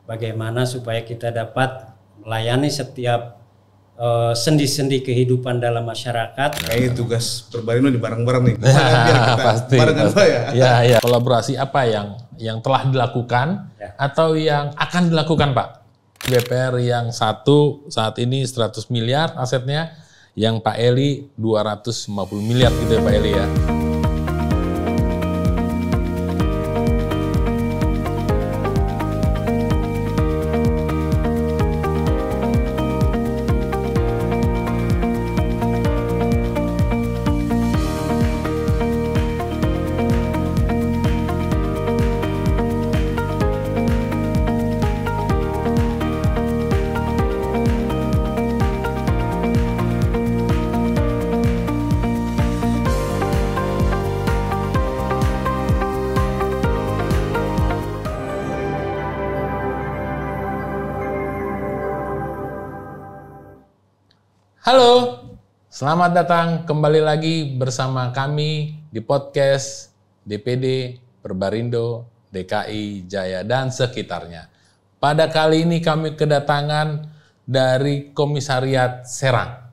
bagaimana supaya kita dapat melayani setiap sendi-sendi kehidupan dalam masyarakat. Kayaknya tugas Perbarindo di bareng-bareng nih. Ya, Biar kita pasti. barengan Pak ya. Ya. Kolaborasi apa yang telah dilakukan atau yang akan dilakukan Pak? BPR yang satu saat ini 100 miliar asetnya, yang Pak Eli 250 miliar gitu ya Pak Eli ya. Halo, selamat datang kembali lagi bersama kami di podcast DPD Perbarindo DKI Jaya dan sekitarnya. Pada kali ini kami kedatangan dari Komisariat Serang.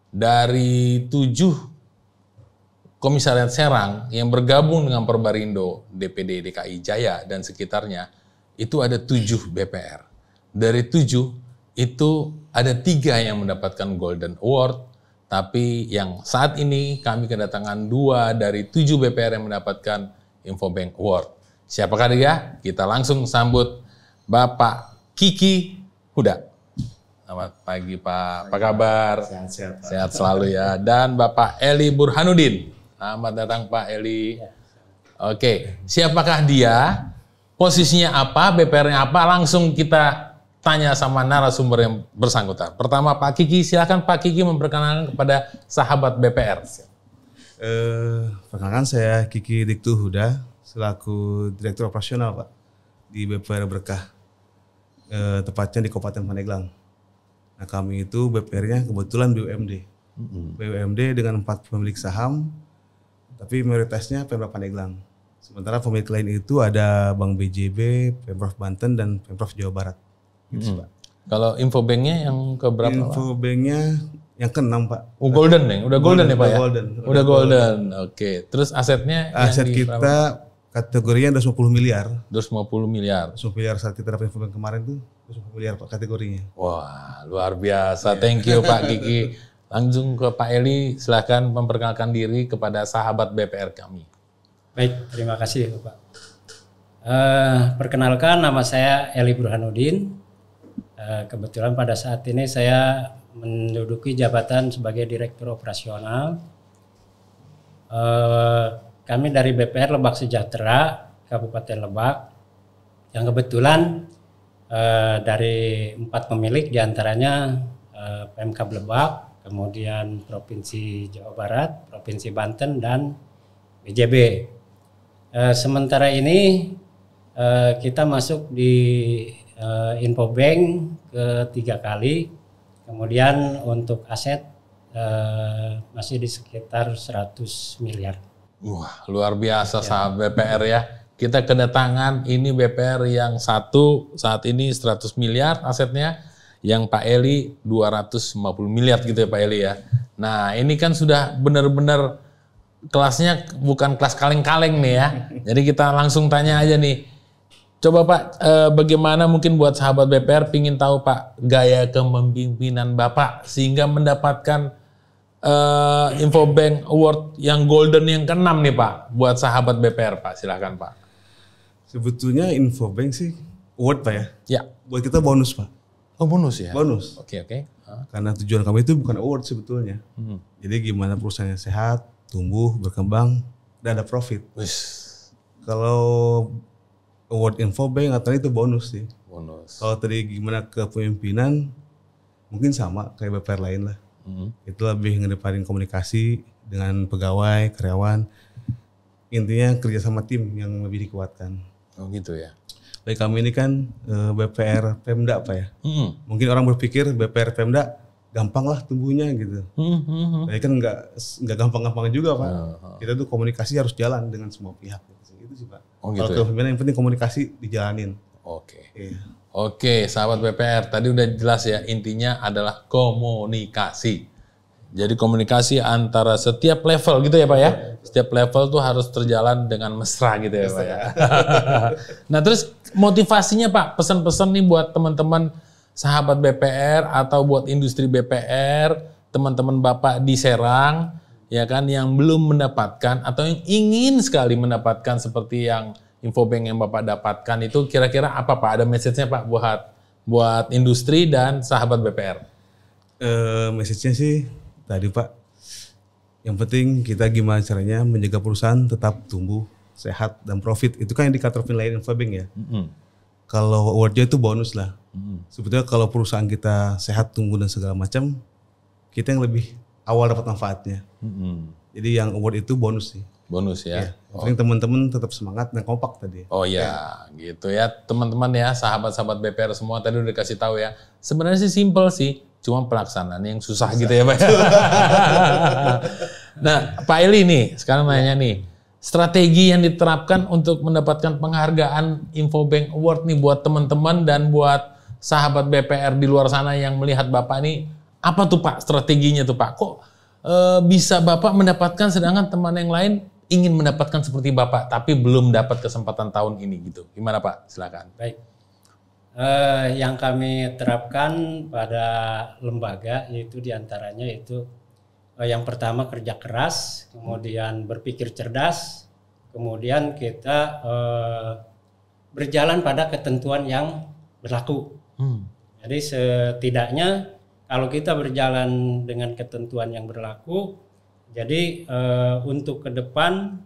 Dari 7 Komisariat Serang yang bergabung dengan Perbarindo DPD DKI Jaya dan sekitarnya, itu ada 7 BPR. Dari 7 itu ada 3 yang mendapatkan Golden Award, tapi yang saat ini kami kedatangan 2 dari 7 BPR yang mendapatkan Infobank Award. Siapakah dia? Kita langsung sambut Bapak Kiki Huda. Selamat pagi Pak, apa kabar? Sehat-sehat Pak. Sehat selalu ya. Dan Bapak Eli Burhanuddin. Selamat datang Pak Eli. Oke, siapakah dia? Posisinya apa? BPR-nya apa? Langsung kita tanya sama narasumber yang bersangkutan. Pertama Pak Kiki, silakan Pak Kiki memperkenalkan kepada sahabat BPR. Perkenalkan saya Kiki Diktu Huda, selaku Direktur Operasional Pak di BPR Berkah, tepatnya di Kabupaten Pandeglang. Nah kami itu BPR-nya kebetulan BUMD. BUMD dengan 4 pemilik saham, tapi mayoritasnya Pemprov Pandeglang. Sementara pemilik lain itu ada Bank BJB, Pemprov Banten, dan Pemprov Jawa Barat. Gitu, Pak. Kalau Infobank-nya yang keberapa? Infobank-nya yang ke-6 Pak. Oh, golden nih, udah golden ya Pak ya? Udah golden. Oke. Terus asetnya? Aset kita kategorinya 250 miliar. 250 miliar. 250 miliar saat kita dapat Infobank kemarin tuh 250 miliar Pak kategorinya. Wah, luar biasa. Thank you Pak Kiki. Langsung ke Pak Eli, silakan memperkenalkan diri kepada sahabat BPR kami. Baik, terima kasih Bapak. Perkenalkan, nama saya Eli Burhanuddin. Kebetulan pada saat ini saya menduduki jabatan sebagai Direktur Operasional. Kami dari BPR Lebak Sejahtera, Kabupaten Lebak, yang kebetulan dari 4 pemilik, diantaranya Pemkab Lebak, kemudian Provinsi Jawa Barat, Provinsi Banten, dan BJB. Sementara ini kita masuk di Infobank ke-3 kali, kemudian untuk aset masih di sekitar 100 miliar. Wah, luar biasa sahabat BPR ya. Kita kedatangan ini BPR yang satu saat ini 100 miliar asetnya, yang Pak Eli 250 miliar gitu ya Pak Eli ya. Nah ini kan sudah benar-benar kelasnya bukan kelas kaleng-kaleng nih ya. Jadi kita langsung tanya aja nih. Coba Pak, bagaimana mungkin buat sahabat BPR pingin tahu Pak gaya kepemimpinan Bapak sehingga mendapatkan Infobank Award yang golden yang ke-6 nih Pak buat sahabat BPR Pak, silahkan Pak. Sebetulnya Infobank sih award Pak ya. Ya. Buat kita bonus Pak. Oh bonus ya? Bonus. Oke. Karena tujuan kami itu bukan award sebetulnya. Jadi gimana perusahaannya sehat, tumbuh, berkembang, dan ada profit. Kalau award Infobank atau itu bonus sih. Bonus. Kalau tadi gimana kepemimpinan, mungkin sama kayak BPR lain lah. Itu lebih ngedepanin komunikasi dengan pegawai, karyawan. Intinya kerja sama tim yang lebih dikuatkan. Oh gitu ya. Baik kami ini kan BPR Pemda Pak ya. Mungkin orang berpikir BPR Pemda gampang lah tumbuhnya gitu. Tapi kan nggak gampang-gampang juga Pak. Kita tuh komunikasi harus jalan dengan semua pihak. Itu sih Pak. Oh gitu. Kalau kepemimpinan yang penting komunikasi dijalanin. Oke. Iya. Oke, sahabat BPR, tadi udah jelas ya, intinya adalah komunikasi. Jadi komunikasi antara setiap level gitu ya Pak ya. Setiap level tuh harus terjalan dengan mesra gitu ya Pak ya. Nah terus motivasinya Pak, pesan-pesan nih buat teman-teman sahabat BPR atau buat industri BPR, teman-teman Bapak di Serang, ya kan, yang belum mendapatkan atau yang ingin sekali mendapatkan seperti yang infobank yang Bapak dapatkan itu, kira-kira apa Pak? Ada message-nya Pak buat industri dan sahabat BPR? Message-nya sih tadi Pak, yang penting kita gimana caranya menjaga perusahaan tetap tumbuh, sehat, dan profit. Itu kan indikator penilaian infobank ya. Kalau awardnya itu bonus lah. Sebetulnya kalau perusahaan kita sehat, tumbuh, dan segala macam, kita yang lebih awal dapat manfaatnya. Jadi yang award itu bonus sih. Bonus ya. Yang penting teman-teman tetap semangat dan kompak tadi. Oh ya, gitu ya teman-teman ya, sahabat-sahabat BPR semua tadi udah dikasih tahu ya. Sebenarnya sih simple sih, cuma pelaksanaannya yang susah gitu ya Pak. Nah Pak Eli nih, sekarang nanya nih, strategi yang diterapkan untuk mendapatkan penghargaan Infobank Award nih buat teman-teman dan buat sahabat BPR di luar sana yang melihat Bapak nih, apa tuh Pak strateginya tuh Pak? Kok bisa Bapak mendapatkan sedangkan teman yang lain ingin mendapatkan seperti Bapak tapi belum dapat kesempatan tahun ini gitu. Gimana Pak? Silakan. Baik. Yang kami terapkan pada lembaga yaitu diantaranya itu yang pertama kerja keras, kemudian berpikir cerdas, kemudian kita berjalan pada ketentuan yang berlaku. Jadi setidaknya kalau kita berjalan dengan ketentuan yang berlaku, jadi untuk ke depan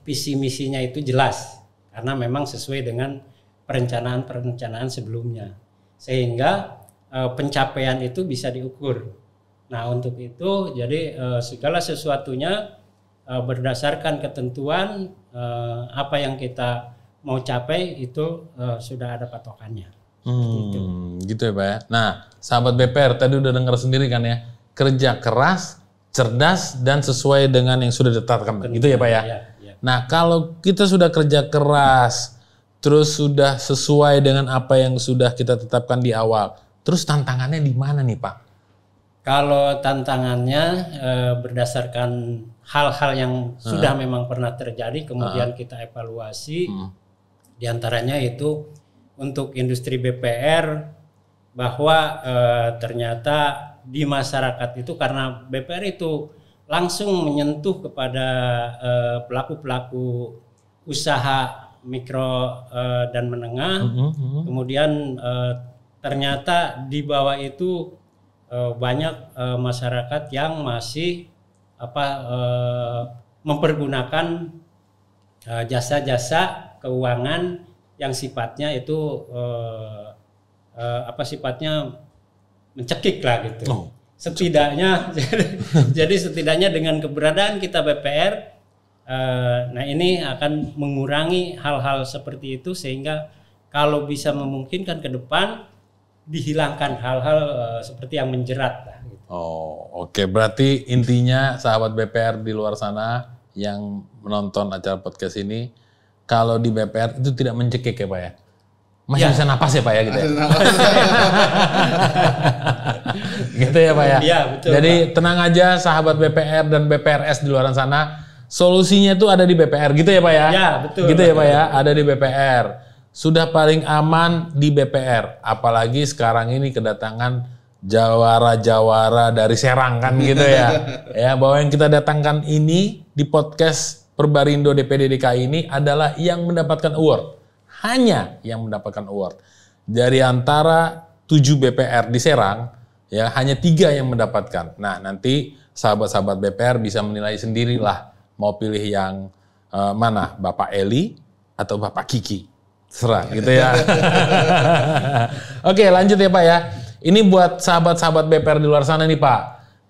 visi misinya itu jelas karena memang sesuai dengan perencanaan sebelumnya, sehingga pencapaian itu bisa diukur. Nah untuk itu jadi segala sesuatunya berdasarkan ketentuan apa yang kita mau capai itu sudah ada patokannya. Gitu ya Pak ya. Nah sahabat BPR tadi udah dengar sendiri kan ya, kerja keras, cerdas, dan sesuai dengan yang sudah ditetapkan. Gitu ya Pak ya? Ya. Nah kalau kita sudah kerja keras, terus sudah sesuai dengan apa yang sudah kita tetapkan di awal, terus tantangannya di mana nih Pak? Kalau tantangannya berdasarkan hal-hal yang sudah memang pernah terjadi, kemudian kita evaluasi, diantaranya itu untuk industri BPR, bahwa ternyata di masyarakat itu karena BPR itu langsung menyentuh kepada pelaku-pelaku usaha mikro dan menengah, kemudian ternyata di bawah itu banyak masyarakat yang masih mempergunakan jasa-jasa keuangan yang sifatnya itu sifatnya mencekik lah gitu. Setidaknya jadi setidaknya dengan keberadaan kita BPR, nah ini akan mengurangi hal-hal seperti itu sehingga kalau bisa memungkinkan ke depan dihilangkan hal-hal seperti yang menjerat lah. Gitu. Oke. Berarti intinya sahabat BPR di luar sana yang menonton acara podcast ini, kalau di BPR itu tidak mencekik ya Pak ya? Masih bisa napas ya Pak ya gitu ya? Gitu ya Pak ya? Iya betul. Jadi Pak, tenang aja sahabat BPR dan BPRS di luar sana, solusinya itu ada di BPR gitu ya Pak ya? Ya betul. Gitu ya Pak ya? Ada di BPR. Sudah paling aman di BPR. Apalagi sekarang ini kedatangan jawara-jawara dari Serang kan gitu ya. Ya bahwa yang kita datangkan ini di podcast Perbarindo DPD DKI ini adalah yang mendapatkan award. Hanya yang mendapatkan award. Dari antara 7 BPR di Serang, ya hanya 3 yang mendapatkan. Nah nanti sahabat-sahabat BPR bisa menilai sendirilah mau pilih yang mana, Bapak Eli atau Bapak Kiki. Serah gitu ya. Oke lanjut ya Pak ya. Ini buat sahabat-sahabat BPR di luar sana nih Pak.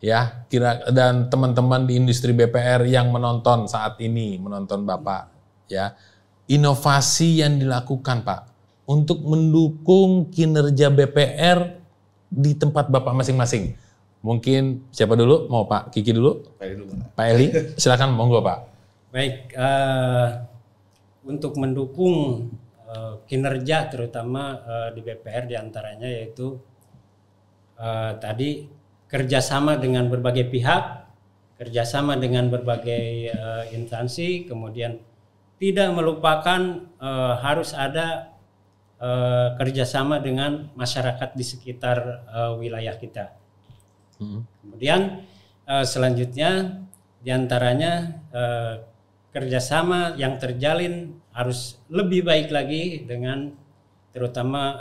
Ya, dan teman-teman di industri BPR yang menonton saat ini, menonton Bapak, ya, inovasi yang dilakukan Pak untuk mendukung kinerja BPR di tempat Bapak masing-masing. Mungkin siapa dulu? Mau Pak Kiki dulu? Pak Eli, silakan monggo Pak. Baik, untuk mendukung kinerja terutama di BPR diantaranya yaitu tadi kerjasama dengan berbagai pihak, kerjasama dengan berbagai instansi, kemudian tidak melupakan harus ada kerjasama dengan masyarakat di sekitar wilayah kita. Kemudian selanjutnya diantaranya kerjasama yang terjalin harus lebih baik lagi dengan terutama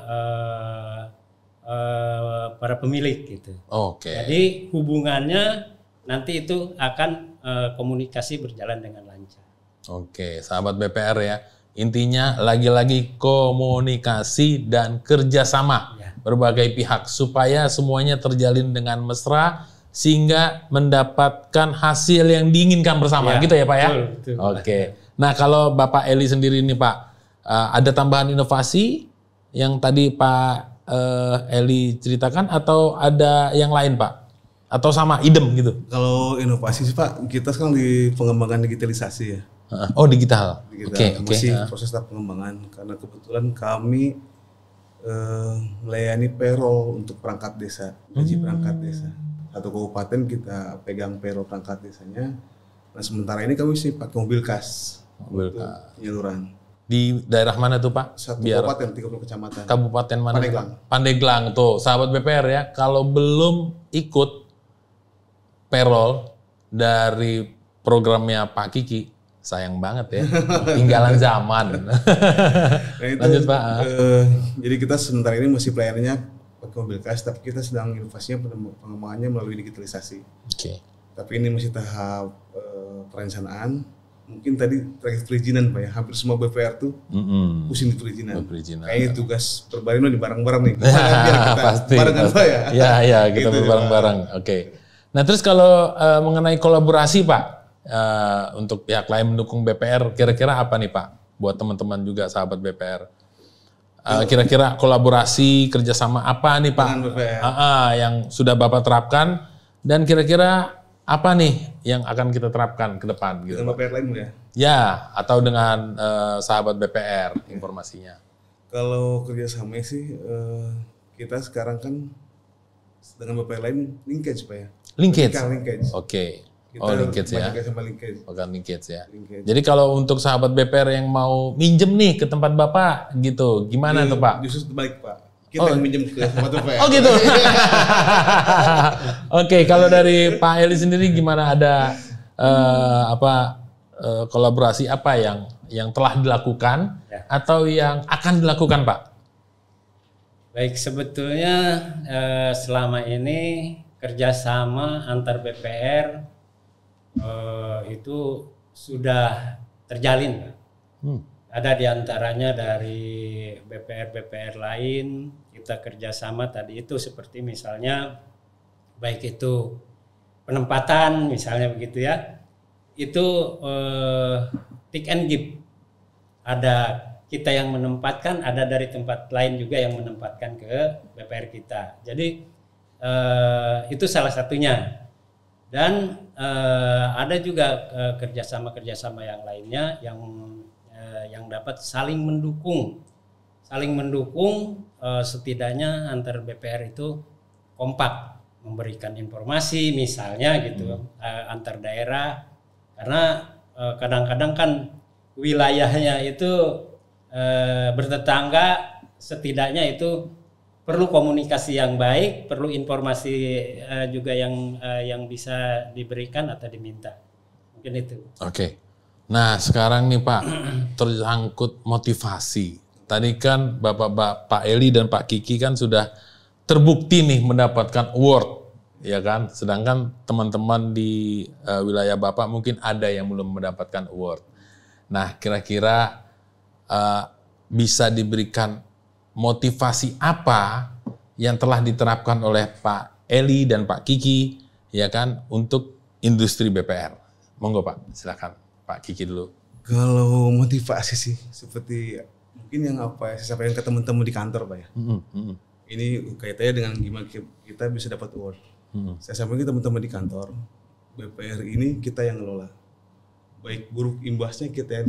para pemilik gitu. Jadi hubungannya nanti itu akan komunikasi berjalan dengan lancar. Oke, sahabat BPR ya. Intinya lagi-lagi komunikasi dan kerjasama berbagai pihak supaya semuanya terjalin dengan mesra sehingga mendapatkan hasil yang diinginkan bersama, gitu ya Pak ya? Betul. Oke. Nah kalau Bapak Eli sendiri nih Pak, ada tambahan inovasi yang tadi Pak Eli ceritakan atau ada yang lain Pak? Atau sama idem gitu? Kalau inovasi sih Pak, kita sekarang di pengembangan digitalisasi ya. Oh digital. Masih proses tahap pengembangan karena kebetulan kami melayani payroll untuk perangkat desa, gaji perangkat desa. Satu kabupaten kita pegang payroll perangkat desanya. Nah sementara ini kami sih pakai mobil kas untuk penyaluran. Di daerah mana tuh Pak? Satu kabupaten, 30 kecamatan. Kabupaten mana? Pandeglang. Pandeglang tuh, sahabat BPR ya. Kalau belum ikut payroll dari programnya Pak Kiki, sayang banget ya, tinggalan zaman. Nah, itu, lanjut Pak. Jadi kita sementara ini masih pelayanannya pakai mobil kas, tapi kita sedang inovasinya pengembangannya melalui digitalisasi. Tapi ini masih tahap perencanaan. Mungkin tadi terakhir perizinan Pak ya, hampir semua BPR tuh pusing di perizinan. Kayaknya tugas Perbarindo di bareng-bareng nih. Biar kita pasti. Barengan Pak ya. Ya kita gitu, bareng-bareng. Oke. Nah terus kalau mengenai kolaborasi Pak, untuk pihak lain mendukung BPR, kira-kira apa nih Pak? Buat teman-teman juga sahabat BPR. Kira-kira kolaborasi kerjasama apa nih Pak? Dengan BPR. Yang sudah Bapak terapkan dan kira-kira apa nih yang akan kita terapkan ke depan? Gitu, dengan BPR lain ya? Ya, atau dengan sahabat BPR informasinya. Kalau kerjasama sih kita sekarang kan dengan BPR lain linkage Pak ya. Linkage. Oke. Linkage ya. Linkage. Bukan linkage ya. Jadi kalau untuk sahabat BPR yang mau minjem nih ke tempat Bapak gitu, gimana tuh Pak? Justru terbalik Pak. Kita yang minjem ke tempat BPR. Oh gitu. Oke, kalau dari Pak Eli sendiri gimana, ada kolaborasi apa yang telah dilakukan atau yang akan dilakukan Pak? Baik, sebetulnya selama ini kerjasama antar BPR itu sudah terjalin, Pak. Ada diantaranya dari BPR lain, kita kerjasama tadi itu seperti misalnya baik itu penempatan misalnya begitu ya, itu take and give. Ada kita yang menempatkan, ada dari tempat lain juga yang menempatkan ke BPR kita. Jadi itu salah satunya. Dan ada juga kerjasama yang lainnya yang dapat saling mendukung, setidaknya antar BPR itu kompak memberikan informasi misalnya gitu antar daerah, karena kadang-kadang kan wilayahnya itu bertetangga, setidaknya itu perlu komunikasi yang baik, perlu informasi juga yang bisa diberikan atau diminta. Mungkin itu. Oke. Nah, sekarang nih Pak, tersangkut motivasi. Tadi kan Pak Eli dan Pak Kiki kan sudah terbukti nih mendapatkan award, ya kan? Sedangkan teman-teman di wilayah Bapak mungkin ada yang belum mendapatkan award. Nah, kira-kira bisa diberikan motivasi apa yang telah diterapkan oleh Pak Eli dan Pak Kiki, ya kan, untuk industri BPR? Monggo Pak, silakan Pak Kiki dulu. Kalau motivasi sih seperti mungkin yang apa ya, saya sampaikan ke teman-teman di kantor Pak ya. Ini kaitannya dengan gimana kita bisa dapat award. Saya sampaikan ke teman-teman di kantor, BPR ini kita yang ngelola. Baik buruk imbasnya kita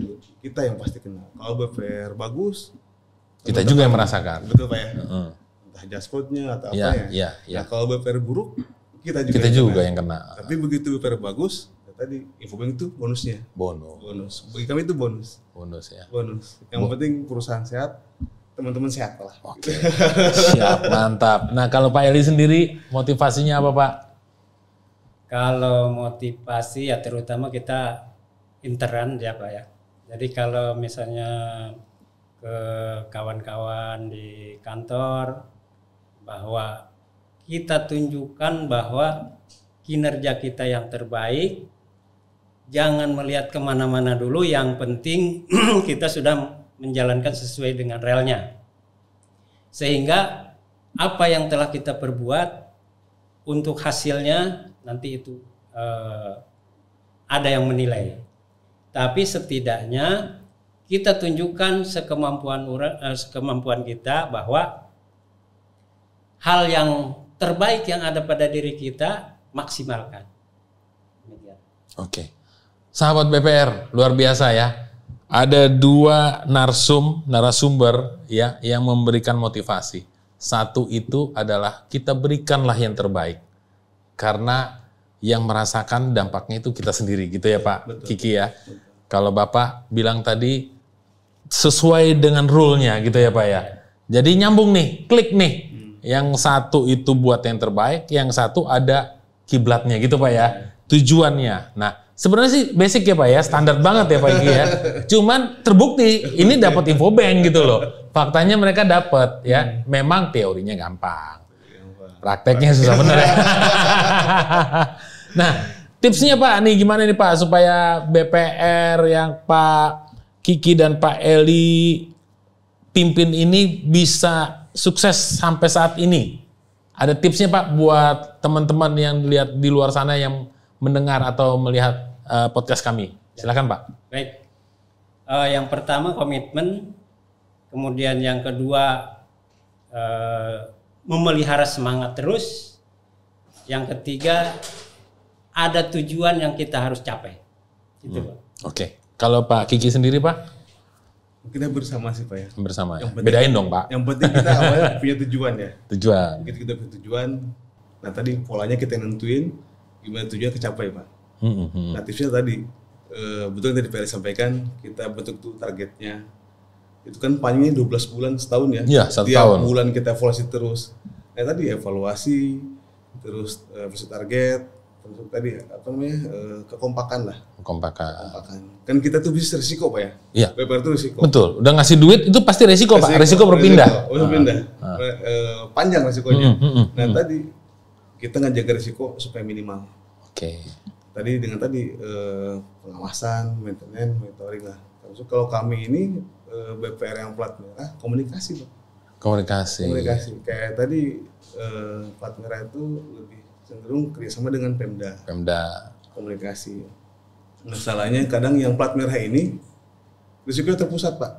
yang pasti kenal. Kalau BPR bagus, Kita juga yang merasakan. Betul Pak ya. Entah dashboardnya atau apa ya. Iya. Nah, kalau BPR buruk, kita juga yang kena. Tapi begitu BPR bagus, tadi Infobank itu bonusnya. Bonus. Bagi kami itu bonus. Bonus ya. Bonus. Yang penting perusahaan sehat, teman-teman sehat lah. Oke. Siap, mantap. Nah, kalau Pak Eli sendiri motivasinya apa Pak? Kalau motivasi ya terutama kita intern ya Pak ya. Jadi kalau misalnya ke kawan-kawan di kantor bahwa kita tunjukkan bahwa kinerja kita yang terbaik, jangan melihat kemana-mana dulu, yang penting kita sudah menjalankan sesuai dengan relnya. Sehingga apa yang telah kita perbuat untuk hasilnya nanti itu ada yang menilai. Tapi setidaknya kita tunjukkan sekemampuan kita bahwa hal yang terbaik yang ada pada diri kita maksimalkan. Oke. Sahabat BPR, luar biasa ya. Ada 2 narasumber ya yang memberikan motivasi. Satu itu adalah kita berikanlah yang terbaik. Karena yang merasakan dampaknya itu kita sendiri gitu ya Pak. Betul. Kiki ya. Betul. Kalau Bapak bilang tadi sesuai dengan rule-nya gitu ya Pak ya. Jadi nyambung nih, klik nih. Yang satu itu buat yang terbaik, yang satu ada kiblatnya gitu Pak ya. Tujuannya. Nah, sebenarnya sih basic ya Pak ya, standar banget ya Pak Iki ya. Cuman terbukti ini dapat Infobank gitu loh. Faktanya mereka dapat ya. Memang teorinya gampang. Prakteknya susah bener ya. Nah, tipsnya Pak nih gimana nih Pak supaya BPR yang Pak Kiki dan Pak Eli pimpin ini bisa sukses sampai saat ini. Ada tipsnya Pak buat teman-teman yang lihat di luar sana yang mendengar atau melihat podcast kami. Silakan Pak. Baik. Yang pertama komitmen, kemudian yang kedua memelihara semangat terus. Yang ketiga ada tujuan yang kita harus capai. Gitu Pak. Oke. Kalau Pak Kiki sendiri Pak? Kita bersama sih Pak ya. Bersama ya. Bedain dong Pak. Yang penting kita awalnya punya tujuan ya. Tujuan. Begitu kita punya tujuan, nah tadi polanya kita nentuin gimana tujuan kecapai Pak. Nah tipsnya tadi, betul yang tadi Pak sampaikan, kita bentuk tuh targetnya. Itu kan panjangnya 12 bulan setahun ya. Iya, 1 Tiap tahun. bulan kita evaluasi terus. Nah tadi evaluasi, terus target, terus tadi apa namanya, kekompakan lah. Kekompakan. Kan kita tuh bisnis risiko Pak ya. Iya. BPR itu risiko. Betul. Udah ngasih duit itu pasti risiko Pak. Risiko berpindah. Berpindah. Panjang risikonya. Nah tadi kita ngejaga risiko supaya minimal. Oke. Tadi dengan pengawasan, maintenance, monitoring lah. Terus kalau kami ini BPR yang plat merah, komunikasi Pak. Komunikasi. Kayak tadi plat merah itu lebih cenderung kerjasama dengan Pemda. Komunikasi. Masalahnya kadang yang plat merah ini risikonya terpusat Pak.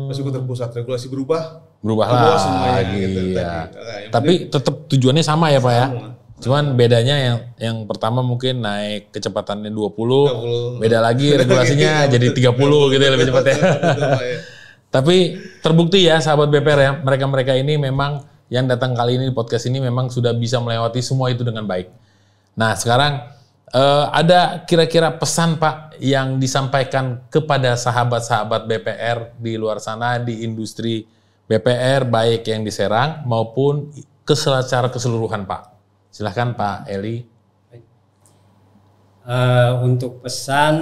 Risiko terpusat, regulasi berubah lah semuanya, gitu, ya. Tapi tetap tujuannya sama ya Pak ya. Cuman bedanya yang pertama mungkin naik kecepatannya 20. Beda lagi regulasinya jadi 30 gitu ya lebih cepat ya. Tapi terbukti ya sahabat BPR ya, mereka-mereka ini memang yang datang kali ini di podcast ini memang sudah bisa melewati semua itu dengan baik. Nah sekarang ada kira-kira pesan Pak yang disampaikan kepada sahabat-sahabat BPR di luar sana di industri BPR baik yang di Serang maupun secara keseluruhan Pak. Silahkan Pak Eli. Untuk pesan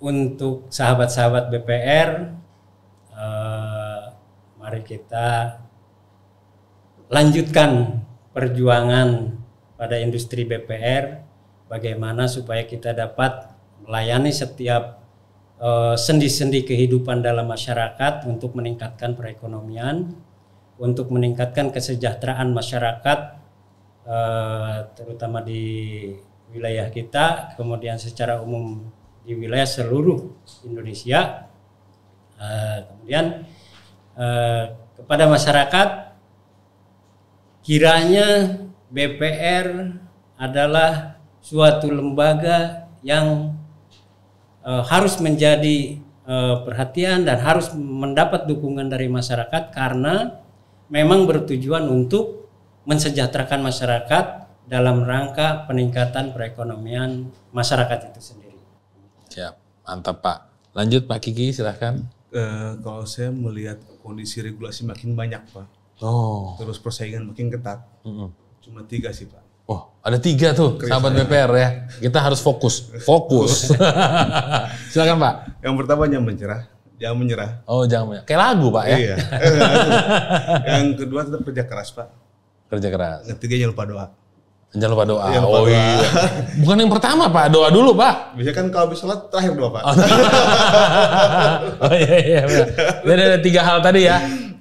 untuk sahabat-sahabat BPR, mari kita lanjutkan perjuangan pada industri BPR, bagaimana supaya kita dapat melayani setiap sendi-sendi kehidupan dalam masyarakat untuk meningkatkan perekonomian, untuk meningkatkan kesejahteraan masyarakat, terutama di wilayah kita, kemudian secara umum di wilayah seluruh Indonesia. Kemudian kepada masyarakat, kiranya BPR adalah suatu lembaga yang harus menjadi perhatian dan harus mendapat dukungan dari masyarakat karena memang bertujuan untuk mensejahterakan masyarakat dalam rangka peningkatan perekonomian masyarakat itu sendiri. Siap, mantap Pak. Lanjut Pak Kiki, silahkan. Kalau saya melihat kondisi regulasi makin banyak Pak, terus persaingan makin ketat, cuma 3 sih Pak. Oh, ada 3 tuh sahabat BPR ya. Kita harus fokus. Silakan Pak. Yang pertama jangan menyerah. Oh, jangan menyerah. Kayak lagu Pak ya. Iya. Yang kedua tetap kerja keras Pak. Kerja keras. Yang ketiga jangan lupa doa. Jangan lupa doa. Jangan lupa doa. Iya. Bukan yang pertama Pak, doa dulu Pak. Biasanya kan kalau habis sholat terakhir doa Pak. Oh iya. Jadi ada 3 hal tadi ya.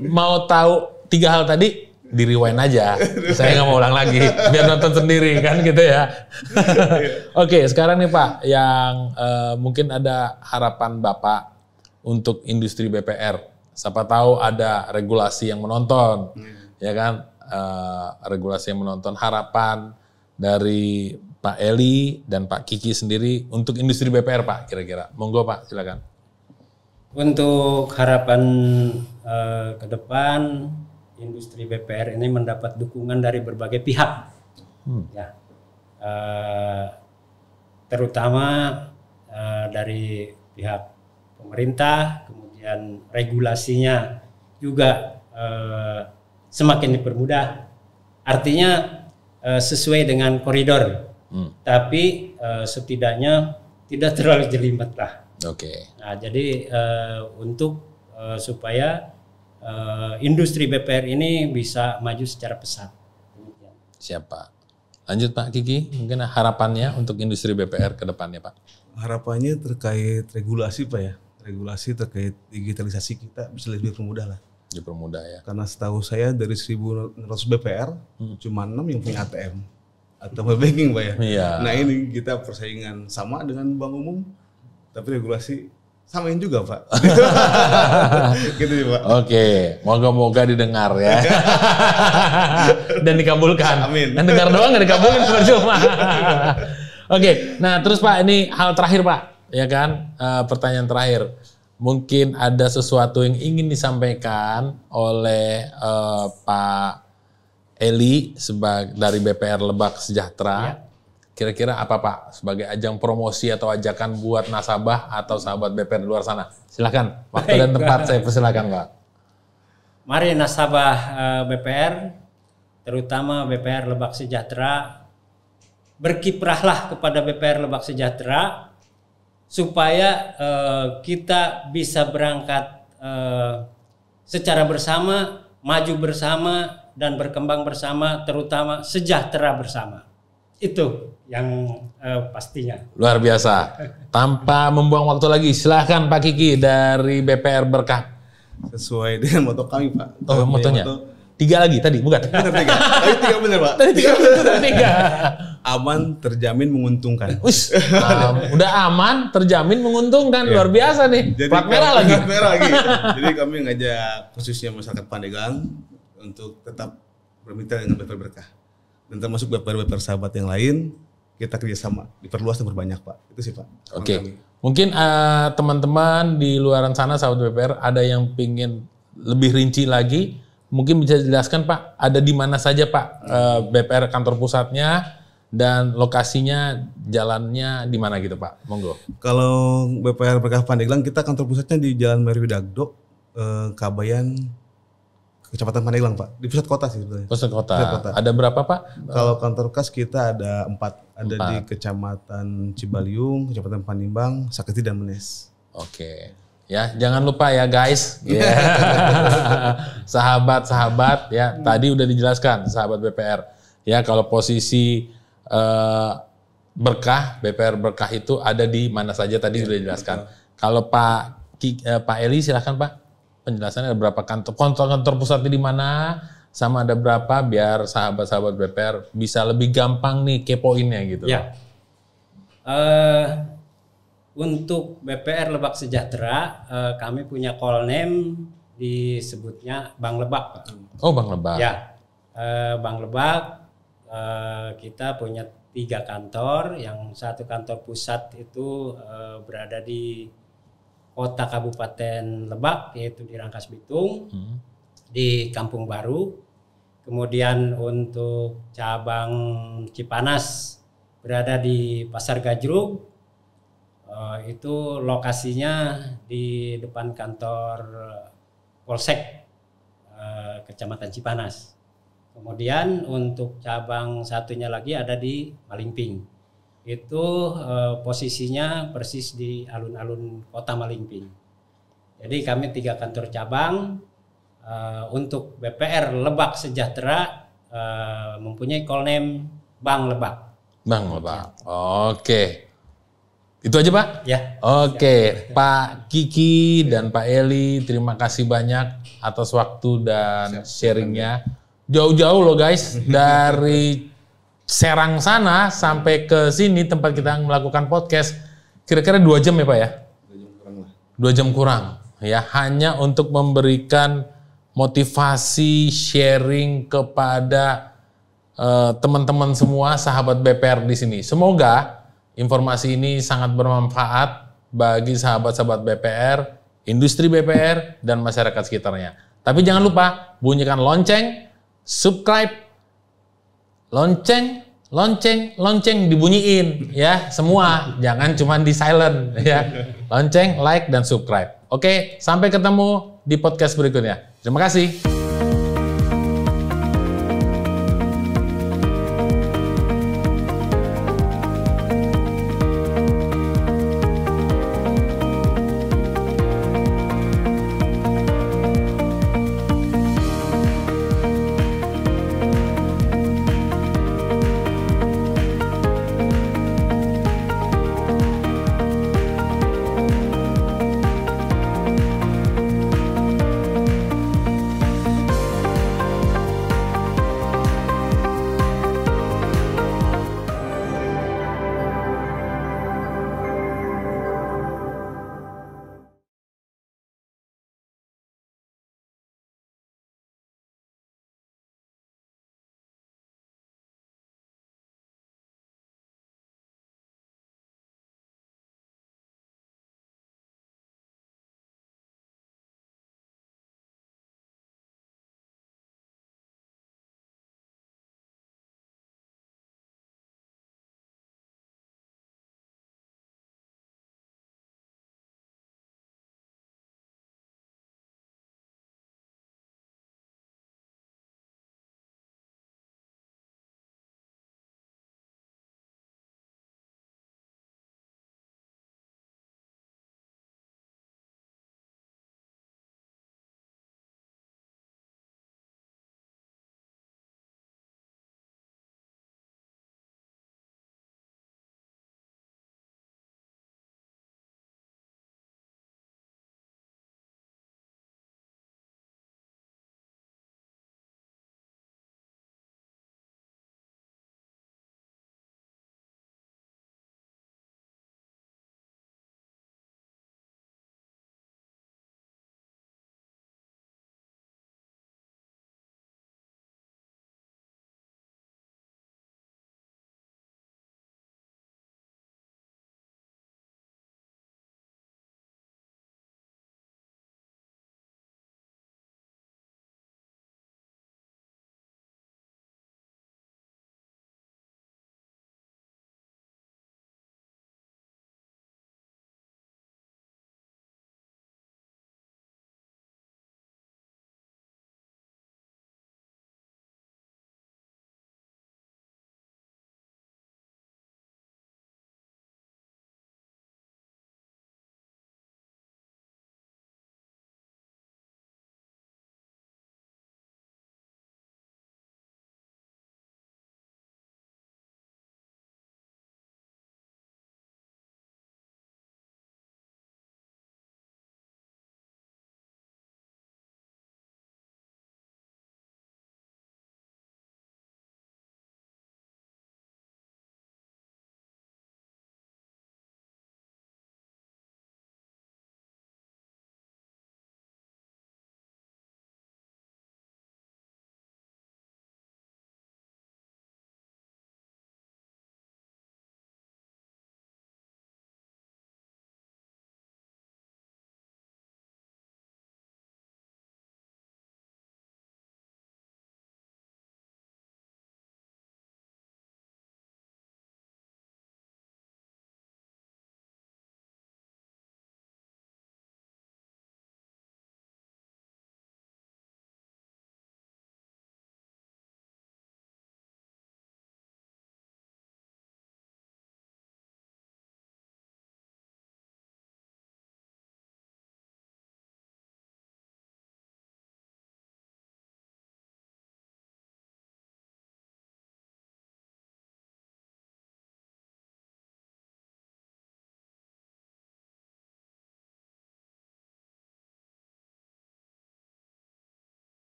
Mau tahu 3 hal tadi? Di rewind aja. Saya nggak mau ulang lagi. Biar nonton sendiri kan gitu ya. Oke, sekarang nih Pak, yang mungkin ada harapan Bapak untuk industri BPR. Siapa tahu ada regulasi yang menonton, ya kan? Regulasi yang menonton, harapan dari Pak Eli dan Pak Kiki sendiri untuk industri BPR Pak, kira-kira. Monggo Pak, silakan. Untuk harapan ke depan, industri BPR ini mendapat dukungan dari berbagai pihak, ya, terutama dari pihak pemerintah, kemudian regulasinya juga semakin dipermudah, artinya sesuai dengan koridor, tapi setidaknya tidak terlalu jelimet lah. Oke. Nah, jadi untuk supaya industri BPR ini bisa maju secara pesat. Siap Pak. Lanjut Pak Kiki, mungkin harapannya untuk industri BPR ke depannya Pak. Harapannya terkait regulasi Pak ya. Regulasi terkait digitalisasi kita bisa lebih dipermudah lah. Dipermudah ya. Karena setahu saya dari 1.600 BPR, cuma 6 yang punya ATM atau mobile banking Pak ya. Iya. Nah ini kita persaingan sama dengan bank umum, tapi regulasi samain juga Pak. Gitu ya Pak. Oke, moga-moga didengar ya. Dan dikabulkan. Amin. Dan dengar doang nggak dikabulkan percuma. Oke, nah terus Pak, ini hal terakhir Pak, ya kan? Pertanyaan terakhir. Mungkin ada sesuatu yang ingin disampaikan oleh Pak Eli dari BPR Lebak Sejahtera. Ya. Kira-kira apa Pak sebagai ajang promosi atau ajakan buat nasabah atau sahabat BPR di luar sana? Silakan, waktu dan tempat saya persilakan Pak. Mari nasabah BPR, terutama BPR Lebak Sejahtera, berkiprahlah kepada BPR Lebak Sejahtera supaya kita bisa berangkat secara bersama, maju bersama dan berkembang bersama, terutama sejahtera bersama. Itu yang pastinya. Luar biasa. Tanpa membuang waktu lagi, silahkan Pak Kiki dari BPR Berkah. Sesuai dengan moto kami Pak. Oh, motonya? 3 lagi tadi, bukan? Benar 3. Tadi 3 benar Pak. Tadi 3. Aman, terjamin, menguntungkan. Udah aman, terjamin, menguntungkan. Luar biasa nih. Plat merah lagi. Plat merah lagi. Jadi kami ngajak khususnya masyarakat Pandeglang untuk tetap bermitra dengan BPR Berkah. Dan termasuk BPR sahabat yang lain, kita kerjasama, diperluas dan berbanyak Pak. Itu sih Pak. Oke. Mungkin teman-teman di luaran sana sahabat BPR ada yang pingin lebih rinci lagi, mungkin bisa dijelaskan Pak, ada di mana saja Pak BPR kantor pusatnya dan lokasinya, jalannya di mana gitu Pak? Monggo. Kalau BPR Berkah Pandeglang, kita kantor pusatnya di Jalan Meriwidagdo, Kabayan, Kecamatan Pandeglang Pak, di pusat kota sih sebetulnya. Pusat kota. Ada berapa Pak? Kalau kantor kas kita ada 4, ada di Kecamatan Cibaliung, Kecamatan Panimbang, Saketi dan Menes. Oke, ya jangan lupa ya guys, sahabat-sahabat ya tadi udah dijelaskan sahabat BPR ya kalau posisi Berkah BPR Berkah itu ada di mana saja tadi udah dijelaskan. Kalau Pak Eli silahkan Pak. Penjelasannya ada berapa kantor pusatnya di mana, sama ada berapa biar sahabat-sahabat BPR bisa lebih gampang nih kepoinnya gitu. Ya. Untuk BPR Lebak Sejahtera, kami punya call name disebutnya Bank Lebak, Pak. Oh, Bank Lebak. Ya, Bank Lebak kita punya 3 kantor. Yang satu kantor pusat itu berada di kota Kabupaten Lebak, yaitu di Rangkas Bitung, di Kampung Baru. Kemudian untuk cabang Cipanas berada di Pasar Gajrug, itu lokasinya di depan kantor Polsek Kecamatan Cipanas. Kemudian untuk cabang satunya lagi ada di Malingping. Itu posisinya persis di alun-alun kota Malingping. Jadi kami 3 kantor cabang. Untuk BPR Lebak Sejahtera mempunyai call name Bank Lebak. Bank Lebak. Oke. Itu aja Pak? Ya. Oke, Pak Kiki dan Pak Eli, terima kasih banyak atas waktu dan sharingnya. Jauh-jauh loh guys, dari Serang sana sampai ke sini tempat kita melakukan podcast, kira-kira 2 jam ya Pak ya? 2 jam kurang lah. 2 jam kurang, ya, hanya untuk memberikan motivasi sharing kepada teman-teman semua sahabat BPR di sini. Semoga informasi ini sangat bermanfaat bagi sahabat-sahabat BPR, industri BPR, dan masyarakat sekitarnya. Tapi jangan lupa bunyikan lonceng, subscribe, lonceng dibunyiin ya semua, jangan cuma di silent ya. Lonceng, like, dan subscribe. Oke, sampai ketemu di podcast berikutnya. Terima kasih.